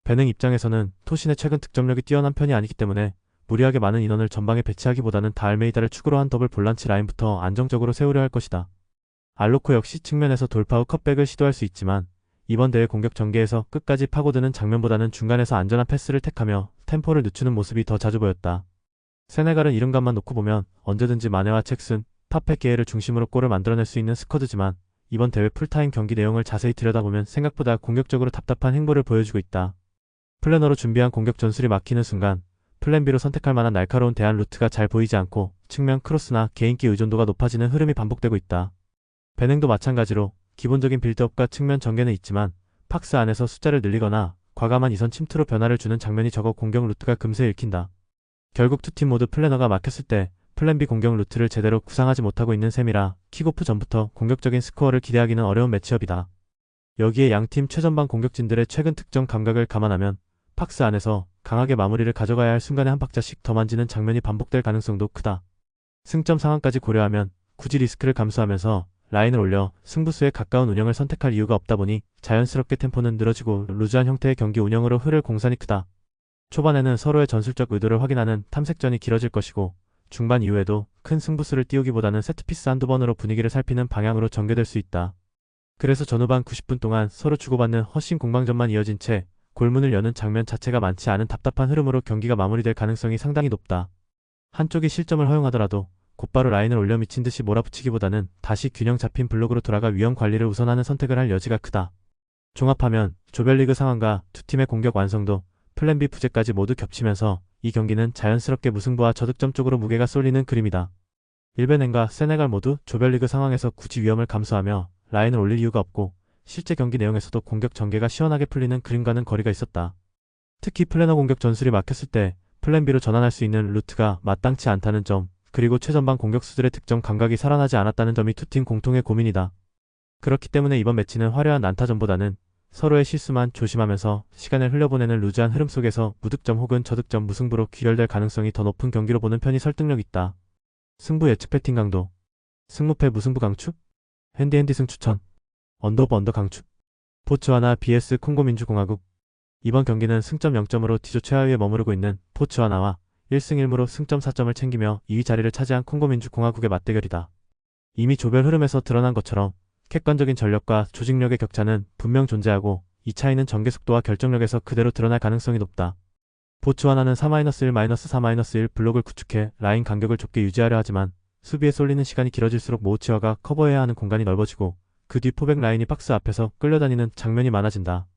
베냉 입장에서는 토신의 최근 득점력이 뛰어난 편이 아니기 때문에 무리하게 많은 인원을 전방에 배치하기보다는 다알메이다를 축으로 한 더블 볼란치 라인부터 안정적으로 세우려 할 것이다. 알로코 역시 측면에서 돌파 후 컷백을 시도할 수 있지만 이번 대회 공격 전개에서 끝까지 파고드는 장면보다는 중간에서 안전한 패스를 택하며 템포를 늦추는 모습이 더 자주 보였다. 세네갈은 이름값만 놓고 보면 언제든지 마네와 잭슨, 파페 게에를 중심으로 골을 만들어낼 수 있는 스쿼드지만 이번 대회 풀타임 경기 내용을 자세히 들여다보면 생각보다 공격적으로 답답한 행보를 보여주고 있다. 플래너로 준비한 공격 전술이 막히는 순간 플랜 B로 선택할 만한 날카로운 대안 루트가 잘 보이지 않고 측면 크로스나 개인기 의존도가 높아지는 흐름이 반복되고 있다. 베냉도 마찬가지로 기본적인 빌드업과 측면 전개는 있지만 박스 안에서 숫자를 늘리거나 과감한 이선 침투로 변화를 주는 장면이 적어 공격 루트가 금세 읽힌다. 결국 두 팀 모두 플래너가 막혔을 때 플랜 B 공격 루트를 제대로 구상하지 못하고 있는 셈이라 킥오프 전부터 공격적인 스코어를 기대하기는 어려운 매치업이다. 여기에 양팀 최전방 공격진들의 최근 특정 감각을 감안하면 박스 안에서 강하게 마무리를 가져가야 할 순간에 한 박자씩 더 만지는 장면이 반복될 가능성도 크다. 승점 상황까지 고려하면 굳이 리스크를 감수하면서 라인을 올려 승부수에 가까운 운영을 선택할 이유가 없다 보니 자연스럽게 템포는 늘어지고 루즈한 형태의 경기 운영으로 흐를 공산이 크다. 초반에는 서로의 전술적 의도를 확인하는 탐색전이 길어질 것이고 중반 이후에도 큰 승부수를 띄우기보다는 세트피스 한두 번으로 분위기를 살피는 방향으로 전개될 수 있다. 그래서 전후반 90분 동안 서로 주고받는 허신 공방전만 이어진 채 골문을 여는 장면 자체가 많지 않은 답답한 흐름으로 경기가 마무리될 가능성이 상당히 높다. 한쪽이 실점을 허용하더라도 곧바로 라인을 올려 미친 듯이 몰아붙이기보다는 다시 균형 잡힌 블록으로 돌아가 위험 관리를 우선하는 선택을 할 여지가 크다. 종합하면 조별리그 상황과 두 팀의 공격 완성도, 플랜 B 부재까지 모두 겹치면서 이 경기는 자연스럽게 무승부와 저득점 쪽으로 무게가 쏠리는 그림이다. 일베넨과 세네갈 모두 조별리그 상황에서 굳이 위험을 감수하며 라인을 올릴 이유가 없고 실제 경기 내용에서도 공격 전개가 시원하게 풀리는 그림과는 거리가 있었다. 특히 플래너 공격 전술이 막혔을 때 플랜 B로 전환할 수 있는 루트가 마땅치 않다는 점, 그리고 최전방 공격수들의 득점 감각이 살아나지 않았다는 점이 두 팀 공통의 고민이다. 그렇기 때문에 이번 매치는 화려한 난타전보다는 서로의 실수만 조심하면서 시간을 흘려보내는 루즈한 흐름 속에서 무득점 혹은 저득점 무승부로 귀결될 가능성이 더 높은 경기로 보는 편이 설득력 있다. 승부 예측 배팅 강도. 승무패 무승부 강축? 핸디핸디 승 추천. 언더 오브 언더 강축. 보츠와나 vs 콩고민주공화국. 이번 경기는 승점 0점으로 D조 최하위에 머무르고 있는 보츠와나와 1승 1무로 승점 4점을 챙기며 2위 자리를 차지한 콩고민주공화국의 맞대결이다. 이미 조별 흐름에서 드러난 것처럼 객관적인 전력과 조직력의 격차는 분명 존재하고 이 차이는 전개 속도와 결정력에서 그대로 드러날 가능성이 높다. 보츠와나는 4-1, 4-1 블록을 구축해 라인 간격을 좁게 유지하려 하지만 수비에 쏠리는 시간이 길어질수록 모우치와가 커버해야 하는 공간이 넓어지고 그 뒤 포백 라인이 박스 앞에서 끌려다니는 장면이 많아진다.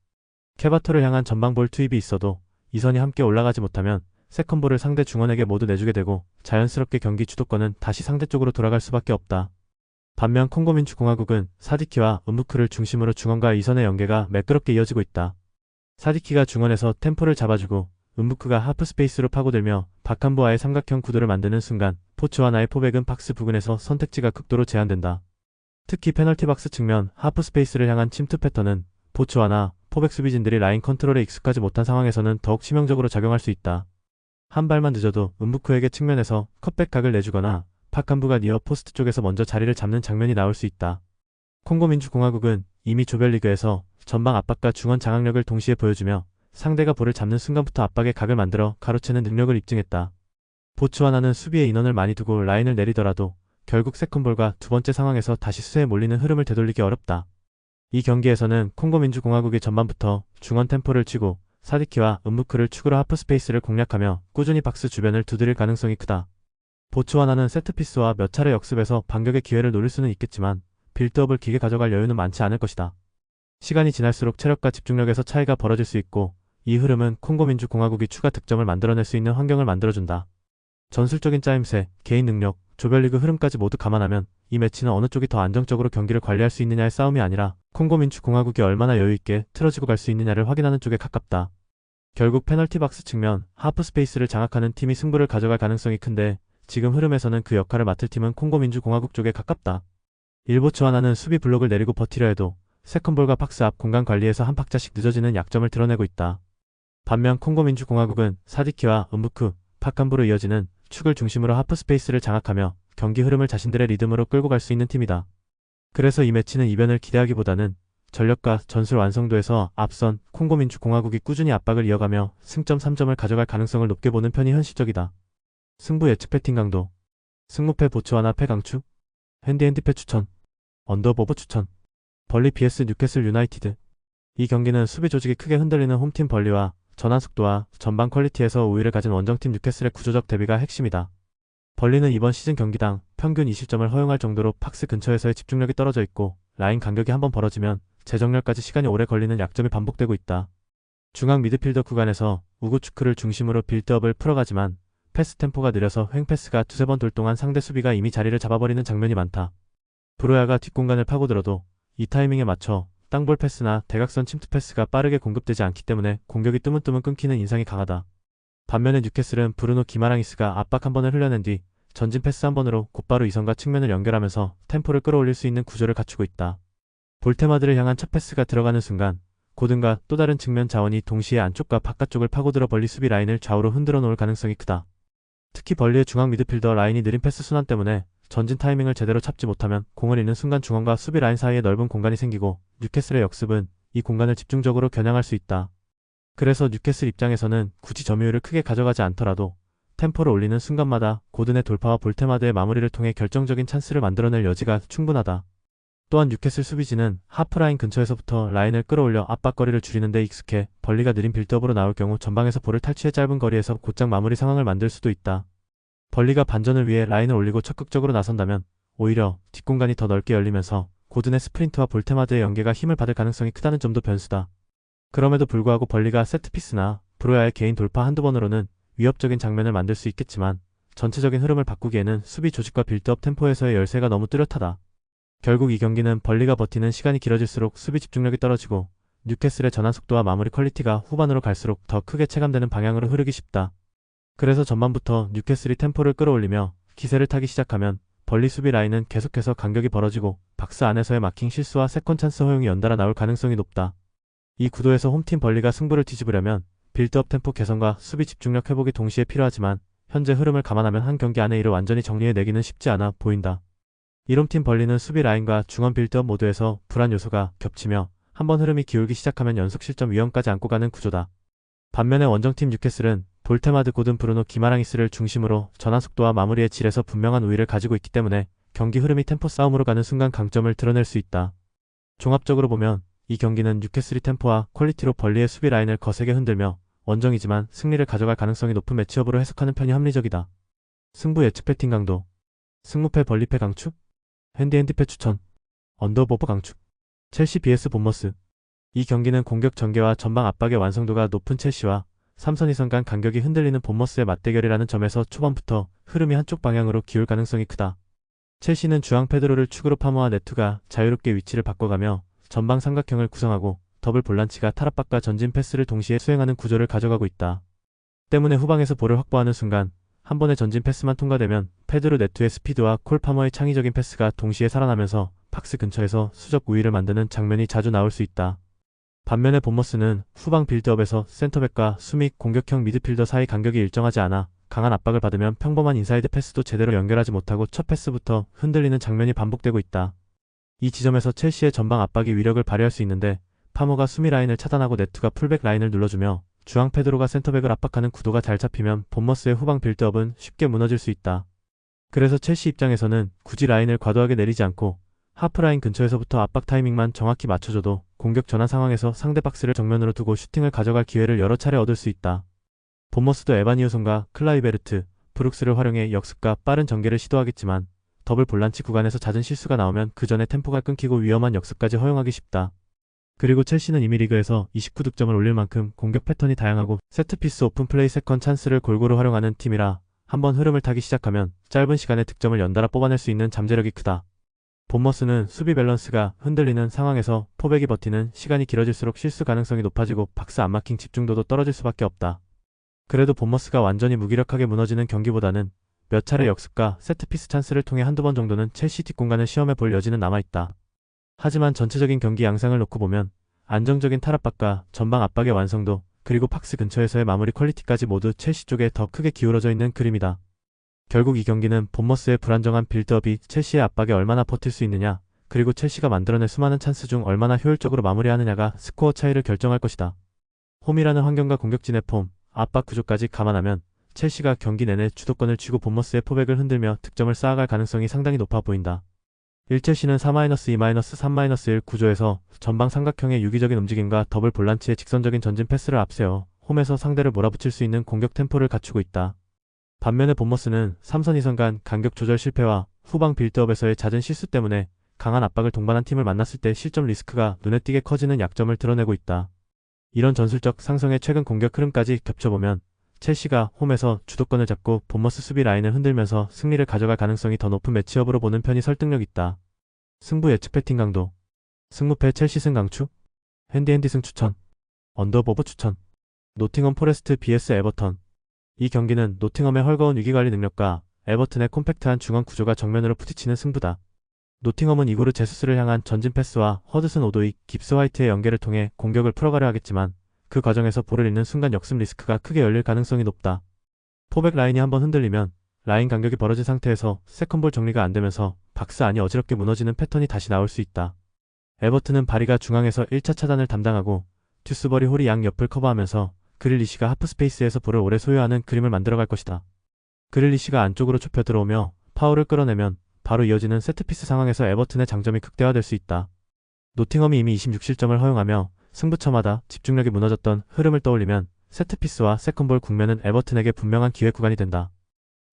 케바토를 향한 전방볼 투입이 있어도 이선이 함께 올라가지 못하면 세컨볼을 상대 중원에게 모두 내주게 되고 자연스럽게 경기 주도권은 다시 상대 쪽으로 돌아갈 수밖에 없다. 반면 콩고민주공화국은 사디키와 은무크를 중심으로 중원과 이선의 연계가 매끄럽게 이어지고 있다. 사디키가 중원에서 템포를 잡아주고 은무크가 하프 스페이스로 파고들며 박한부와의 삼각형 구도를 만드는 순간 보츠와나의 포백은 박스 부근에서 선택지가 극도로 제한된다. 특히 페널티 박스 측면 하프 스페이스를 향한 침투 패턴은 보츠와나 포백 수비진들이 라인 컨트롤에 익숙하지 못한 상황에서는 더욱 치명적으로 작용할 수 있다. 한 발만 늦어도 은무크에게 측면에서 컷백 각을 내주거나 박한부가 니어 포스트 쪽에서 먼저 자리를 잡는 장면이 나올 수 있다. 콩고민주공화국은 이미 조별리그에서 전방 압박과 중원 장악력을 동시에 보여주며 상대가 볼을 잡는 순간부터 압박의 각을 만들어 가로채는 능력을 입증했다. 보츠와나는 수비에 인원을 많이 두고 라인을 내리더라도 결국 세컨볼과 두 번째 상황에서 다시 수세에 몰리는 흐름을 되돌리기 어렵다. 이 경기에서는 콩고민주공화국이 전반부터 중원 템포를 쥐고 사디키와 은무크를 축으로 하프 스페이스를 공략하며 꾸준히 박스 주변을 두드릴 가능성이 크다. 보츠와나는 세트피스와 몇 차례 역습에서 반격의 기회를 노릴 수는 있겠지만 빌드업을 길게 가져갈 여유는 많지 않을 것이다. 시간이 지날수록 체력과 집중력에서 차이가 벌어질 수 있고 이 흐름은 콩고민주공화국이 추가 득점을 만들어낼 수 있는 환경을 만들어준다. 전술적인 짜임새, 개인 능력, 조별리그 흐름까지 모두 감안하면 이 매치는 어느 쪽이 더 안정적으로 경기를 관리할 수 있느냐의 싸움이 아니라 콩고민주공화국이 얼마나 여유있게 틀어지고 갈 수 있느냐를 확인하는 쪽에 가깝다. 결국 페널티 박스 측면 하프 스페이스를 장악하는 팀이 승부를 가져갈 가능성이 큰데 지금 흐름에서는 그 역할을 맡을 팀은 콩고민주공화국 쪽에 가깝다. 일보츠와나는 수비 블록을 내리고 버티려 해도 세컨볼과 박스 앞 공간 관리에서 한 박자씩 늦어지는 약점을 드러내고 있다. 반면 콩고민주공화국은 사디키와 은무크, 박한부로 이어지는 축을 중심으로 하프 스페이스를 장악하며 경기 흐름을 자신들의 리듬으로 끌고 갈 수 있는 팀이다. 그래서 이 매치는 이변을 기대하기보다는 전력과 전술 완성도에서 앞선 콩고민주공화국이 꾸준히 압박을 이어가며 승점 3점을 가져갈 가능성을 높게 보는 편이 현실적이다. 승부 예측 배팅 강도. 승무패 보츠와나 패 강추. 핸디핸디 패 추천. 언더오버 추천. 벌리 vs 뉴캐슬 유나이티드. 이 경기는 수비 조직이 크게 흔들리는 홈팀 벌리와 전환 속도와 전방 퀄리티에서 우위를 가진 원정팀 뉴캐슬의 구조적 대비가 핵심이다. 벌리는 이번 시즌 경기당 평균 20점을 허용할 정도로 박스 근처에서의 집중력이 떨어져 있고 라인 간격이 한번 벌어지면 재정렬까지 시간이 오래 걸리는 약점이 반복되고 있다. 중앙 미드필더 구간에서 우구추크를 중심으로 빌드업을 풀어가지만 패스 템포가 느려서 횡패스가 두세 번 돌 동안 상대 수비가 이미 자리를 잡아버리는 장면이 많다. 브로야가 뒷공간을 파고들어도 이 타이밍에 맞춰 땅볼 패스나 대각선 침투 패스가 빠르게 공급되지 않기 때문에 공격이 뜨문뜨문 끊기는 인상이 강하다. 반면에 뉴캐슬은 브루노 기마랑이스가 압박 한 번을 흘려낸 뒤 전진 패스 한 번으로 곧바로 이선과 측면을 연결하면서 템포를 끌어올릴 수 있는 구조를 갖추고 있다. 볼테마드를 향한 첫 패스가 들어가는 순간 고든과 또 다른 측면 자원이 동시에 안쪽과 바깥쪽을 파고들어 벌리 수비 라인을 좌우로 흔들어 놓을 가능성이 크다. 특히 벌리의 중앙 미드필더 라인이 느린 패스 순환 때문에 전진 타이밍을 제대로 잡지 못하면 공을 잃는 순간 중원과 수비 라인 사이에 넓은 공간이 생기고 뉴캐슬의 역습은 이 공간을 집중적으로 겨냥할 수 있다. 그래서 뉴캐슬 입장에서는 굳이 점유율을 크게 가져가지 않더라도 템포를 올리는 순간마다 고든의 돌파와 볼테마드의 마무리를 통해 결정적인 찬스를 만들어낼 여지가 충분하다. 또한 뉴캐슬 수비진은 하프라인 근처에서부터 라인을 끌어올려 압박거리를 줄이는 데 익숙해 벌리가 느린 빌드업으로 나올 경우 전방에서 볼을 탈취해 짧은 거리에서 곧장 마무리 상황을 만들 수도 있다. 벌리가 반전을 위해 라인을 올리고 적극적으로 나선다면 오히려 뒷공간이 더 넓게 열리면서 고든의 스프린트와 볼테마드의 연계가 힘을 받을 가능성이 크다는 점도 변수다. 그럼에도 불구하고 벌리가 세트피스나 브로야의 개인 돌파 한두 번으로는 위협적인 장면을 만들 수 있겠지만 전체적인 흐름을 바꾸기에는 수비 조직과 빌드업 템포에서의 열세가 너무 뚜렷하다. 결국 이 경기는 벌리가 버티는 시간이 길어질수록 수비 집중력이 떨어지고 뉴캐슬의 전환 속도와 마무리 퀄리티가 후반으로 갈수록 더 크게 체감되는 방향으로 흐르기 쉽다. 그래서 전반부터 뉴캐슬이 템포를 끌어올리며 기세를 타기 시작하면 벌리 수비 라인은 계속해서 간격이 벌어지고 박스 안에서의 마킹 실수와 세컨 찬스 허용이 연달아 나올 가능성이 높다. 이 구도에서 홈팀 벌리가 승부를 뒤집으려면 빌드업 템포 개선과 수비 집중력 회복이 동시에 필요하지만 현재 흐름을 감안하면 한 경기 안에 이를 완전히 정리해내기는 쉽지 않아 보인다. 이홈팀 벌리는 수비 라인과 중원 빌드업 모드에서 불안 요소가 겹치며 한번 흐름이 기울기 시작하면 연속 실점 위험까지 안고 가는 구조다. 반면에 원정팀 뉴캐슬은 볼테마드 고든 브루노 기마랑이스를 중심으로 전환 속도와 마무리의 질에서 분명한 우위를 가지고 있기 때문에 경기 흐름이 템포 싸움으로 가는 순간 강점을 드러낼 수 있다. 종합적으로 보면 이 경기는 뉴캐슬이 템포와 퀄리티로 벌리의 수비 라인을 거세게 흔들며 원정이지만 승리를 가져갈 가능성이 높은 매치업으로 해석하는 편이 합리적이다. 승부 예측 배팅 강도. 승무패 벌리패 강축? 핸디패 추천. 언더오버 강축. 첼시 vs 본머스. 이 경기는 공격 전개와 전방 압박의 완성도가 높은 첼시와 3선 2선 간 간격이 흔들리는 본머스의 맞대결이라는 점에서 초반부터 흐름이 한쪽 방향으로 기울 가능성이 크다. 첼시는 주앙 페드로를 축으로 파모아 네투가 자유롭게 위치를 바꿔가며 전방 삼각형을 구성하고 더블 볼란치가 탈압박과 전진 패스를 동시에 수행하는 구조를 가져가고 있다. 때문에 후방에서 볼을 확보하는 순간 한 번의 전진 패스만 통과되면 페드로 네투의 스피드와 콜 파머의 창의적인 패스가 동시에 살아나면서 박스 근처에서 수적 우위를 만드는 장면이 자주 나올 수 있다. 반면에 본머스는 후방 빌드업에서 센터백과 수믹 공격형 미드필더 사이 간격이 일정하지 않아 강한 압박을 받으면 평범한 인사이드 패스도 제대로 연결하지 못하고 첫 패스부터 흔들리는 장면이 반복되고 있다. 이 지점에서 첼시의 전방 압박이 위력을 발휘할 수 있는데 파모가 수미 라인을 차단하고 네투가 풀백 라인을 눌러주며 주앙 페드로가 센터백을 압박하는 구도가 잘 잡히면 본머스의 후방 빌드업은 쉽게 무너질 수 있다. 그래서 첼시 입장에서는 굳이 라인을 과도하게 내리지 않고 하프라인 근처에서부터 압박 타이밍만 정확히 맞춰줘도 공격 전환 상황에서 상대 박스를 정면으로 두고 슈팅을 가져갈 기회를 여러 차례 얻을 수 있다. 본머스도 에바니우손과 클라이베르트, 브룩스를 활용해 역습과 빠른 전개를 시도하겠지만 더블 볼란치 구간에서 잦은 실수가 나오면 그 전에 템포가 끊기고 위험한 역습까지 허용하기 쉽다. 그리고 첼시는 이미 리그에서 29득점을 올릴 만큼 공격 패턴이 다양하고 세트피스 오픈플레이 세컨 찬스를 골고루 활용하는 팀이라 한번 흐름을 타기 시작하면 짧은 시간에 득점을 연달아 뽑아낼 수 있는 잠재력이 크다. 본머스는 수비 밸런스가 흔들리는 상황에서 포백이 버티는 시간이 길어질수록 실수 가능성이 높아지고 박스 안마킹 집중도도 떨어질 수밖에 없다. 그래도 본머스가 완전히 무기력하게 무너지는 경기보다는 몇 차례 역습과 세트피스 찬스를 통해 한두 번 정도는 첼시 뒷공간을 시험해 볼 여지는 남아있다. 하지만 전체적인 경기 양상을 놓고 보면 안정적인 탈압박과 전방 압박의 완성도 그리고 박스 근처에서의 마무리 퀄리티까지 모두 첼시 쪽에 더 크게 기울어져 있는 그림이다. 결국 이 경기는 본머스의 불안정한 빌드업이 첼시의 압박에 얼마나 버틸 수 있느냐 그리고 첼시가 만들어낼 수많은 찬스 중 얼마나 효율적으로 마무리하느냐가 스코어 차이를 결정할 것이다. 홈이라는 환경과 공격진의 폼, 압박 구조까지 감안하면 첼시가 경기 내내 주도권을 쥐고 본머스의 포백을 흔들며 득점을 쌓아갈 가능성이 상당히 높아 보인다. 1첼시는 4-2-2-3-1 구조에서 전방 삼각형의 유기적인 움직임과 더블 볼란치의 직선적인 전진 패스를 앞세워 홈에서 상대를 몰아붙일 수 있는 공격 템포를 갖추고 있다. 반면에 본머스는 3선 2선 간 간격 조절 실패와 후방 빌드업에서의 잦은 실수 때문에 강한 압박을 동반한 팀을 만났을 때 실점 리스크가 눈에 띄게 커지는 약점을 드러내고 있다. 이런 전술적 상성의 최근 공격 흐름까지 겹쳐보면 첼시가 홈에서 주도권을 잡고 본머스 수비 라인을 흔들면서 승리를 가져갈 가능성이 더 높은 매치업으로 보는 편이 설득력 있다. 승부 예측 배팅 강도. 승무패 첼시 승 강추? 핸디 승 추천. 언더오버 추천. 노팅엄 포레스트 vs 에버턴. 이 경기는 노팅엄의 헐거운 위기관리 능력과 에버튼의 콤팩트한 중앙 구조가 정면으로 부딪히는 승부다. 노팅엄은 이고르 제수스를 향한 전진 패스와 허드슨 오도이, 깁스 화이트의 연계를 통해 공격을 풀어가려 하겠지만 그 과정에서 볼을 잃는 순간 역습 리스크가 크게 열릴 가능성이 높다. 포백 라인이 한번 흔들리면 라인 간격이 벌어진 상태에서 세컨볼 정리가 안되면서 박스 안이 어지럽게 무너지는 패턴이 다시 나올 수 있다. 에버튼은 바리가 중앙에서 1차 차단을 담당하고 듀스버리 홀이 양 옆을 커버하면서 그릴리시가 하프스페이스에서 볼을 오래 소유하는 그림을 만들어갈 것이다. 그릴리시가 안쪽으로 좁혀 들어오며 파울을 끌어내면 바로 이어지는 세트피스 상황에서 에버튼의 장점이 극대화될 수 있다. 노팅엄이 이미 26실점을 허용하며 승부처마다 집중력이 무너졌던 흐름을 떠올리면 세트피스와 세컨볼 국면은 에버튼에게 분명한 기회 구간이 된다.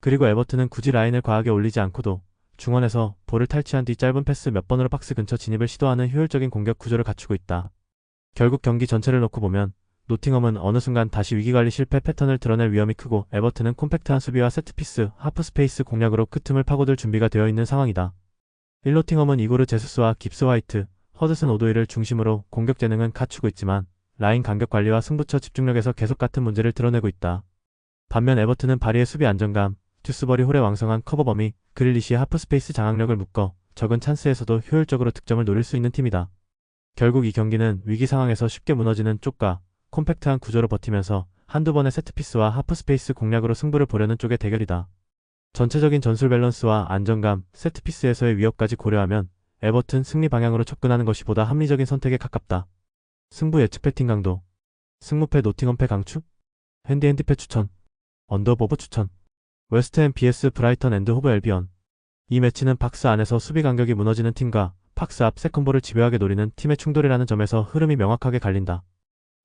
그리고 에버튼은 굳이 라인을 과하게 올리지 않고도 중원에서 볼을 탈취한 뒤 짧은 패스 몇 번으로 박스 근처 진입을 시도하는 효율적인 공격 구조를 갖추고 있다. 결국 경기 전체를 놓고 보면 노팅엄은 어느 순간 다시 위기관리 실패 패턴을 드러낼 위험이 크고 에버튼은 콤팩트한 수비와 세트피스, 하프스페이스 공략으로 그 틈을 파고들 준비가 되어 있는 상황이다. 1노팅엄은 이고르 제수스와 깁스 화이트, 허드슨 오도이를 중심으로 공격 재능은 갖추고 있지만 라인 간격 관리와 승부처 집중력에서 계속 같은 문제를 드러내고 있다. 반면 에버튼은 바리의 수비 안정감, 듀스버리 홀의 왕성한 커버 범위, 그릴리시의 하프스페이스 장악력을 묶어 적은 찬스에서도 효율적으로 득점을 노릴 수 있는 팀이다. 결국 이 경기는 위기 상황에서 쉽게 무너지는 쪽과 콤팩트한 구조로 버티면서 한두 번의 세트피스와 하프스페이스 공략으로 승부를 보려는 쪽의 대결이다. 전체적인 전술 밸런스와 안정감, 세트피스에서의 위협까지 고려하면 에버튼 승리 방향으로 접근하는 것이 보다 합리적인 선택에 가깝다. 승부 예측 배팅 강도. 승무패 노팅엄패 강추? 핸디패 추천. 언더보브 추천. 웨스트햄 vs 브라이턴 앤드 호브 엘비언. 이 매치는 박스 안에서 수비 간격이 무너지는 팀과 박스 앞 세컨볼을 집요하게 노리는 팀의 충돌이라는 점에서 흐름이 명확하게 갈린다.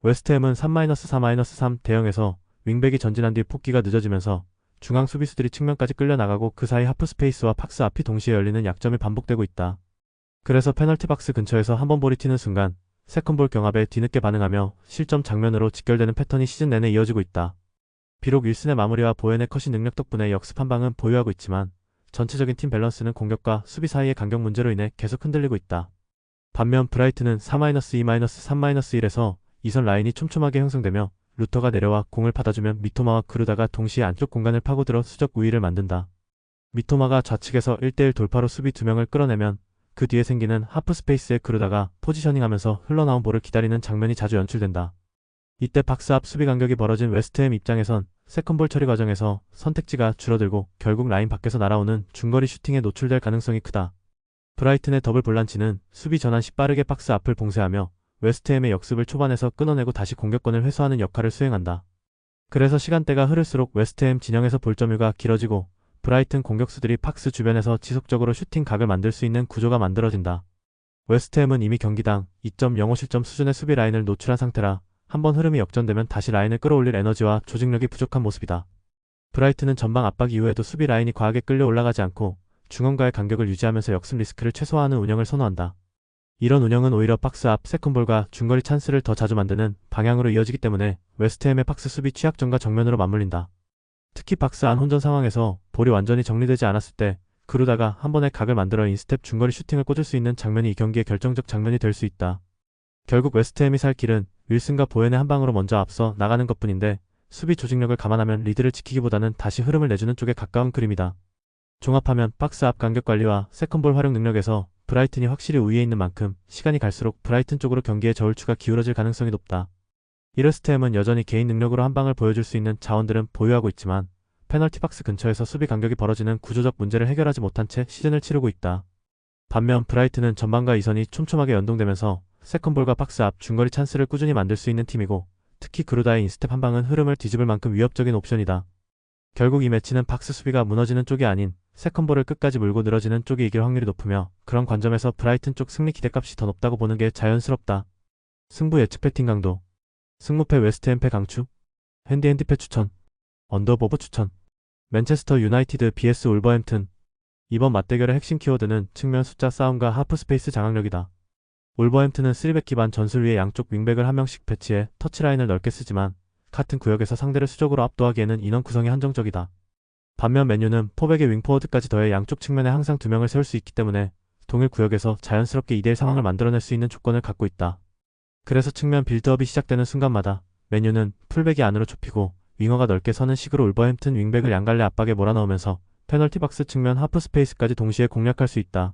웨스트햄은 3-4-3 대형에서 윙백이 전진한 뒤 폭기가 늦어지면서 중앙 수비수들이 측면까지 끌려나가고 그 사이 하프스페이스와 박스 앞이 동시에 열리는 약점이 반복되고 있다. 그래서 페널티 박스 근처에서 한번 볼이 튀는 순간 세컨볼 경합에 뒤늦게 반응하며 실점 장면으로 직결되는 패턴이 시즌 내내 이어지고 있다. 비록 윌슨의 마무리와 보엔의 컷이 능력 덕분에 역습 한 방은 보유하고 있지만 전체적인 팀 밸런스는 공격과 수비 사이의 간격 문제로 인해 계속 흔들리고 있다. 반면 브라이튼은 4-2-3-1에서 이선 라인이 촘촘하게 형성되며 루터가 내려와 공을 받아주면 미토마와 그루다가 동시에 안쪽 공간을 파고들어 수적 우위를 만든다. 미토마가 좌측에서 1대1 돌파로 수비 2명을 끌어내면 그 뒤에 생기는 하프스페이스에 그루다가 포지셔닝하면서 흘러나온 볼을 기다리는 장면이 자주 연출된다. 이때 박스 앞 수비 간격이 벌어진 웨스트햄 입장에선 세컨볼 처리 과정에서 선택지가 줄어들고 결국 라인 밖에서 날아오는 중거리 슈팅에 노출될 가능성이 크다. 브라이튼의 더블 볼란치는 수비 전환 시 빠르게 박스 앞을 봉쇄하며 웨스트햄의 역습을 초반에서 끊어내고 다시 공격권을 회수하는 역할을 수행한다. 그래서 시간대가 흐를수록 웨스트햄 진영에서 볼점유가 길어지고 브라이튼 공격수들이 박스 주변에서 지속적으로 슈팅 각을 만들 수 있는 구조가 만들어진다. 웨스트햄은 이미 경기당 2.05 실점 수준의 수비 라인을 노출한 상태라 한번 흐름이 역전되면 다시 라인을 끌어올릴 에너지와 조직력이 부족한 모습이다. 브라이튼은 전방 압박 이후에도 수비 라인이 과하게 끌려 올라가지 않고 중원과의 간격을 유지하면서 역습 리스크를 최소화하는 운영을 선호한다. 이런 운영은 오히려 박스 앞 세컨볼과 중거리 찬스를 더 자주 만드는 방향으로 이어지기 때문에 웨스트햄의 박스 수비 취약점과 정면으로 맞물린다. 특히 박스 안 혼전 상황에서 볼이 완전히 정리되지 않았을 때 그루다가 한 번의 각을 만들어 인스텝 중거리 슈팅을 꽂을 수 있는 장면이 이 경기의 결정적 장면이 될 수 있다. 결국 웨스트햄이 살 길은 윌슨과 보엔의 한 방으로 먼저 앞서 나가는 것뿐인데 수비 조직력을 감안하면 리드를 지키기보다는 다시 흐름을 내주는 쪽에 가까운 그림이다. 종합하면 박스 앞 간격 관리와 세컨볼 활용 능력에서 브라이튼이 확실히 우위에 있는 만큼 시간이 갈수록 브라이튼 쪽으로 경기의 저울추가 기울어질 가능성이 높다. 이러스트햄은 여전히 개인 능력으로 한 방을 보여줄 수 있는 자원들은 보유하고 있지만 페널티 박스 근처에서 수비 간격이 벌어지는 구조적 문제를 해결하지 못한 채 시즌을 치르고 있다. 반면 브라이튼은 전방과 이선이 촘촘하게 연동되면서 세컨볼과 박스 앞 중거리 찬스를 꾸준히 만들 수 있는 팀이고 특히 그루다의 인스텝 한 방은 흐름을 뒤집을 만큼 위협적인 옵션이다. 결국 이 매치는 박스 수비가 무너지는 쪽이 아닌 세컨볼을 끝까지 물고 늘어지는 쪽이 이길 확률이 높으며 그런 관점에서 브라이튼 쪽 승리 기대값이 더 높다고 보는 게 자연스럽다. 승부 예측 배팅 강도. 승무패 웨스트햄패 강추. 핸디패 추천. 언더보브 추천. 맨체스터 유나이티드 vs 울버햄튼. 이번 맞대결의 핵심 키워드는 측면 숫자 싸움과 하프스페이스 장악력이다. 울버햄튼은 3백 기반 전술 위에 양쪽 윙백을 한 명씩 배치해 터치라인을 넓게 쓰지만 같은 구역에서 상대를 수적으로 압도하기에는 인원 구성이 한정적이다. 반면 맨유는 포백의 윙포워드까지 더해 양쪽 측면에 항상 2명을 세울 수 있기 때문에 동일 구역에서 자연스럽게 2대1 상황을 만들어낼 수 있는 조건을 갖고 있다. 그래서 측면 빌드업이 시작되는 순간마다 맨유는 풀백이 안으로 좁히고 윙어가 넓게 서는 식으로 울버햄튼 윙백을 양갈래 압박에 몰아넣으면서 페널티 박스 측면 하프스페이스까지 동시에 공략할 수 있다.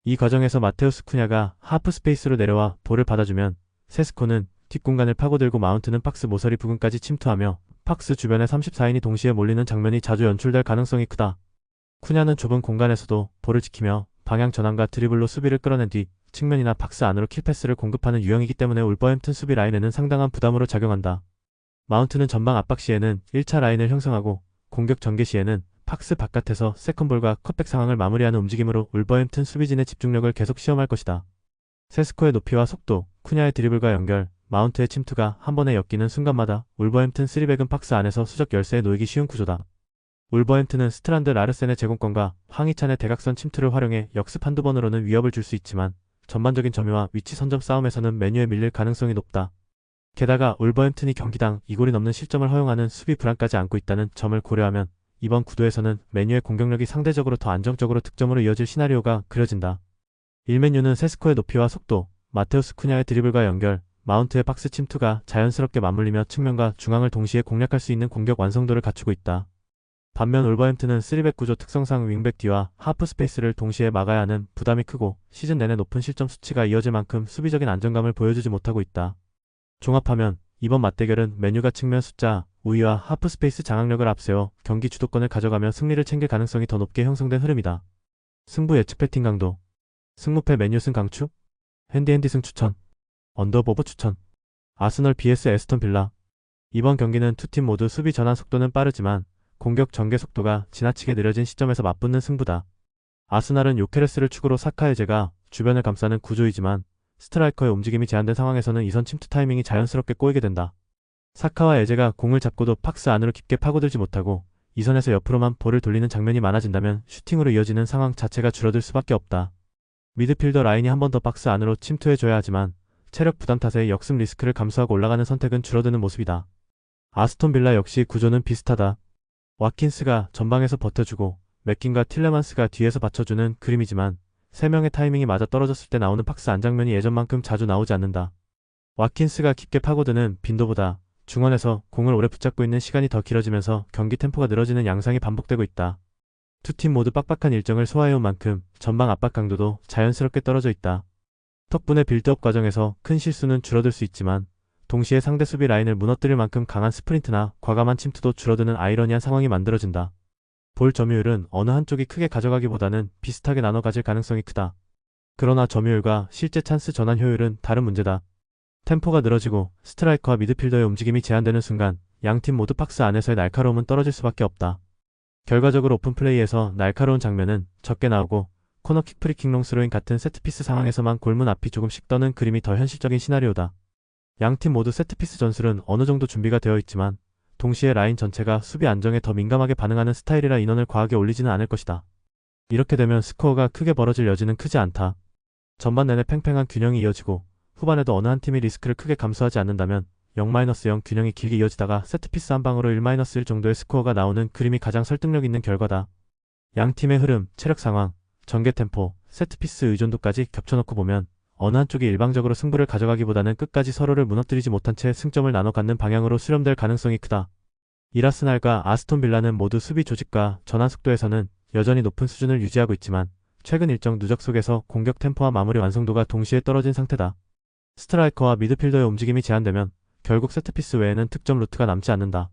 이 과정에서 마테우스 쿠냐가 하프스페이스로 내려와 볼을 받아주면 세스코는 뒷공간을 파고들고 마운트는 박스 모서리 부근까지 침투하며 박스 주변에 34인이 동시에 몰리는 장면이 자주 연출될 가능성이 크다. 쿠냐는 좁은 공간에서도 볼을 지키며 방향 전환과 드리블로 수비를 끌어낸 뒤 측면이나 박스 안으로 킬패스를 공급하는 유형이기 때문에 울버햄튼 수비 라인에는 상당한 부담으로 작용한다. 마운트는 전방 압박 시에는 1차 라인을 형성하고 공격 전개 시에는 박스 바깥에서 세컨볼과 컷백 상황을 마무리하는 움직임으로 울버햄튼 수비진의 집중력을 계속 시험할 것이다. 세스코의 높이와 속도, 쿠냐의 드리블과 연결, 마운트의 침투가 한 번에 엮이는 순간마다 울버햄튼 3백은 박스 안에서 수적 열세에 놓이기 쉬운 구조다. 울버햄튼은 스트란드 라르센의 제공권과 황희찬의 대각선 침투를 활용해 역습 한두 번으로는 위협을 줄 수 있지만 전반적인 점유와 위치 선점 싸움에서는 맨유에 밀릴 가능성이 높다. 게다가 울버햄튼이 경기당 2골이 넘는 실점을 허용하는 수비 불안까지 안고 있다는 점을 고려하면 이번 구도에서는 맨유의 공격력이 상대적으로 더 안정적으로 득점으로 이어질 시나리오가 그려진다. 일맨유는 세스코의 높이와 속도, 마테우스 쿠냐의 드리블과 연결, 마운트의 박스 침투가 자연스럽게 맞물리며 측면과 중앙을 동시에 공략할 수 있는 공격 완성도를 갖추고 있다. 반면 울버햄튼은 3백 구조 특성상 윙백 뒤와 하프 스페이스를 동시에 막아야 하는 부담이 크고 시즌 내내 높은 실점 수치가 이어질 만큼 수비적인 안정감을 보여주지 못하고 있다. 종합하면 이번 맞대결은 맨유가 측면 숫자, 우위와 하프 스페이스 장악력을 앞세워 경기 주도권을 가져가며 승리를 챙길 가능성이 더 높게 형성된 흐름이다. 승부 예측 배팅 강도. 승무패 맨유 승 강추? 핸디핸디 승 추천. 언더보브 추천. 아스널 vs 에스턴 빌라. 이번 경기는 두 팀 모두 수비 전환 속도는 빠르지만 공격 전개 속도가 지나치게 느려진 시점에서 맞붙는 승부다. 아스날은 요케레스를 축으로 사카의 제가 주변을 감싸는 구조이지만 스트라이커의 움직임이 제한된 상황에서는 이선 침투 타이밍이 자연스럽게 꼬이게 된다. 사카와 에제가 공을 잡고도 박스 안으로 깊게 파고들지 못하고 이선에서 옆으로만 볼을 돌리는 장면이 많아진다면 슈팅으로 이어지는 상황 자체가 줄어들 수밖에 없다. 미드필더 라인이 한 번 더 박스 안으로 침투해줘야 하지만 체력 부담 탓에 역습 리스크를 감수하고 올라가는 선택은 줄어드는 모습이다. 아스톤 빌라 역시 구조는 비슷하다. 와킨스가 전방에서 버텨주고 맥킨과 틸레만스가 뒤에서 받쳐주는 그림이지만 3명의 타이밍이 맞아 떨어졌을 때 나오는 박스 안 장면이 예전만큼 자주 나오지 않는다. 와킨스가 깊게 파고드는 빈도보다 중원에서 공을 오래 붙잡고 있는 시간이 더 길어지면서 경기 템포가 늘어지는 양상이 반복되고 있다. 두 팀 모두 빡빡한 일정을 소화해온 만큼 전방 압박 강도도 자연스럽게 떨어져 있다. 덕분에 빌드업 과정에서 큰 실수는 줄어들 수 있지만 동시에 상대 수비 라인을 무너뜨릴 만큼 강한 스프린트나 과감한 침투도 줄어드는 아이러니한 상황이 만들어진다. 볼 점유율은 어느 한쪽이 크게 가져가기보다는 비슷하게 나눠 가질 가능성이 크다. 그러나 점유율과 실제 찬스 전환 효율은 다른 문제다. 템포가 늘어지고 스트라이커와 미드필더의 움직임이 제한되는 순간 양팀 모두 박스 안에서의 날카로움은 떨어질 수밖에 없다. 결과적으로 오픈플레이에서 날카로운 장면은 적게 나오고 코너킥 프리킥 롱스로인 같은 세트피스 상황에서만 골문 앞이 조금씩 떠는 그림이 더 현실적인 시나리오다. 양팀 모두 세트피스 전술은 어느 정도 준비가 되어 있지만 동시에 라인 전체가 수비 안정에 더 민감하게 반응하는 스타일이라 인원을 과하게 올리지는 않을 것이다. 이렇게 되면 스코어가 크게 벌어질 여지는 크지 않다. 전반 내내 팽팽한 균형이 이어지고 후반에도 어느 한 팀이 리스크를 크게 감수하지 않는다면 0-0 균형이 길게 이어지다가 세트피스 한 방으로 1-1 정도의 스코어가 나오는 그림이 가장 설득력 있는 결과다. 양 팀의 흐름, 체력 상황, 전개 템포, 세트피스 의존도까지 겹쳐놓고 보면 어느 한쪽이 일방적으로 승부를 가져가기보다는 끝까지 서로를 무너뜨리지 못한 채 승점을 나눠 갖는 방향으로 수렴될 가능성이 크다. 이라스날과 아스톤 빌라는 모두 수비 조직과 전환 속도에서는 여전히 높은 수준을 유지하고 있지만 최근 일정 누적 속에서 공격 템포와 마무리 완성도가 동시에 떨어진 상태다. 스트라이커와 미드필더의 움직임이 제한되면 결국 세트피스 외에는 득점 루트가 남지 않는다.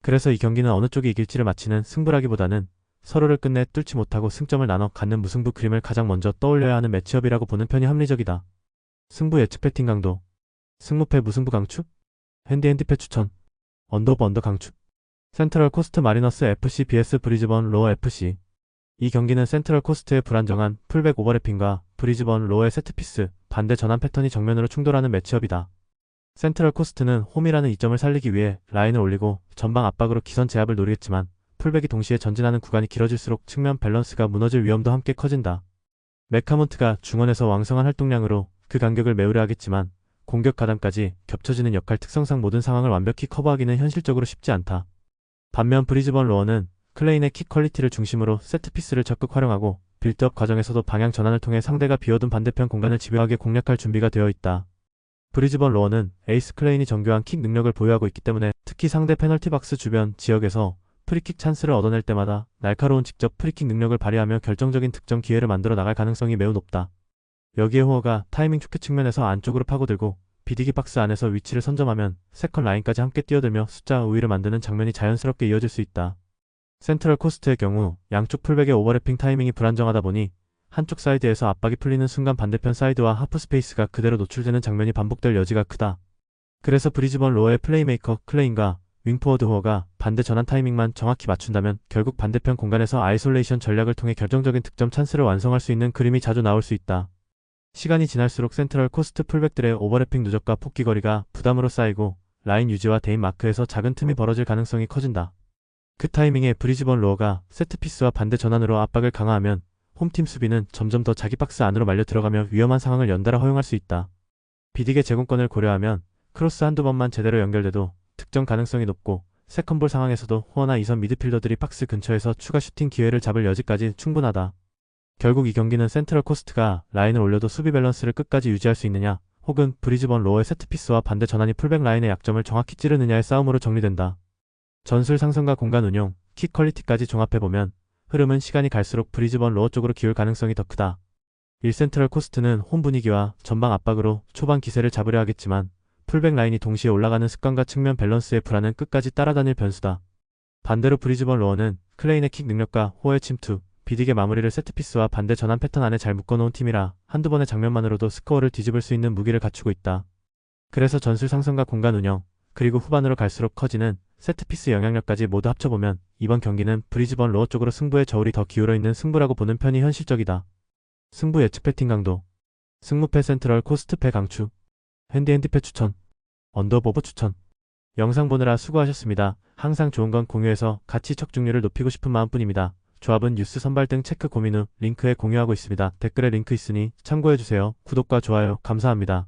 그래서 이 경기는 어느 쪽이 이길지를 맞히는 승부라기보다는 서로를 끝내 뚫지 못하고 승점을 나눠 갖는 무승부 그림을 가장 먼저 떠올려야 하는 매치업이라고 보는 편이 합리적이다. 승부 예측 배팅 강도. 승무패 무승부 강축? 핸디패 추천. 언더오브 언더 강축. 센트럴 코스트 마리너스 FC vs 브리즈번 로어 FC. 이 경기는 센트럴 코스트의 불안정한 풀백 오버래핑과 브리즈번 로어의 세트피스, 반대 전환 패턴이 정면으로 충돌하는 매치업이다. 센트럴 코스트는 홈이라는 이점을 살리기 위해 라인을 올리고 전방 압박으로 기선 제압을 노리겠지만 풀백이 동시에 전진하는 구간이 길어질수록 측면 밸런스가 무너질 위험도 함께 커진다. 맥카몬트가 중원에서 왕성한 활동량으로 그 간격을 메우려 하겠지만 공격 가담까지 겹쳐지는 역할 특성상 모든 상황을 완벽히 커버하기는 현실적으로 쉽지 않다. 반면 브리즈번 로어는 클레인의 킥 퀄리티를 중심으로 세트피스를 적극 활용하고 빌드업 과정에서도 방향 전환을 통해 상대가 비워둔 반대편 공간을 집요하게 공략할 준비가 되어 있다. 브리즈번 로어는 에이스 클레인이 정교한 킥 능력을 보유하고 있기 때문에 특히 상대 페널티 박스 주변 지역에서 프리킥 찬스를 얻어낼 때마다 날카로운 직접 프리킥 능력을 발휘하며 결정적인 득점 기회를 만들어 나갈 가능성이 매우 높다. 여기에 호어가 타이밍 좋게 측면에서 안쪽으로 파고들고 비디기 박스 안에서 위치를 선점하면 세컨 라인까지 함께 뛰어들며 숫자 우위를 만드는 장면이 자연스럽게 이어질 수 있다. 센트럴 코스트의 경우 양쪽 풀백의 오버래핑 타이밍이 불안정하다 보니 한쪽 사이드에서 압박이 풀리는 순간 반대편 사이드와 하프 스페이스가 그대로 노출되는 장면이 반복될 여지가 크다. 그래서 브리즈번 로어의 플레이메이커 클레인과 윙포워드 호어가 반대 전환 타이밍만 정확히 맞춘다면 결국 반대편 공간에서 아이솔레이션 전략을 통해 결정적인 득점 찬스를 완성할 수 있는 그림이 자주 나올 수 있다. 시간이 지날수록 센트럴 코스트 풀백들의 오버래핑 누적과 폭기 거리가 부담으로 쌓이고 라인 유지와 대인 마크에서 작은 틈이 벌어질 가능성이 커진다. 그 타이밍에 브리즈번 로어가 세트피스와 반대 전환으로 압박을 강화하면 홈팀 수비는 점점 더 자기 박스 안으로 말려 들어가며 위험한 상황을 연달아 허용할 수 있다. 비딕의 제공권을 고려하면 크로스 한두 번만 제대로 연결돼도 득점 가능성이 높고 세컨볼 상황에서도 호어나 이선 미드필더들이 박스 근처에서 추가 슈팅 기회를 잡을 여지까지 충분하다. 결국 이 경기는 센트럴 코스트가 라인을 올려도 수비 밸런스를 끝까지 유지할 수 있느냐, 혹은 브리즈번 로어의 세트피스와 반대 전환이 풀백 라인의 약점을 정확히 찌르느냐의 싸움으로 정리된다. 전술 상성과 공간 운용, 킥 퀄리티까지 종합해보면 흐름은 시간이 갈수록 브리즈번 로어 쪽으로 기울 가능성이 더 크다. 1센트럴 코스트는 홈 분위기와 전방 압박으로 초반 기세를 잡으려 하겠지만 풀백 라인이 동시에 올라가는 습관과 측면 밸런스의 불안은 끝까지 따라다닐 변수다. 반대로 브리즈번 로어는 클레인의 킥 능력과 호의 침투, 비딕의 마무리를 세트피스와 반대 전환 패턴 안에 잘 묶어놓은 팀이라 한두 번의 장면만으로도 스코어를 뒤집을 수 있는 무기를 갖추고 있다. 그래서 전술 상성과 공간 운영, 그리고 후반으로 갈수록 커지는 세트피스 영향력까지 모두 합쳐보면 이번 경기는 브리즈번 로어 쪽으로 승부의 저울이 더 기울어 있는 승부라고 보는 편이 현실적이다. 승부 예측 배팅 강도, 승무패 센트럴 코스트패 강추, 핸디패 추천, 언더보버 추천. 영상 보느라 수고하셨습니다. 항상 좋은 건 공유해서 가치 적중률을 높이고 싶은 마음뿐입니다. 조합은 뉴스 선발 등 체크 고민 후 링크에 공유하고 있습니다. 댓글에 링크 있으니 참고해주세요. 구독과 좋아요 감사합니다.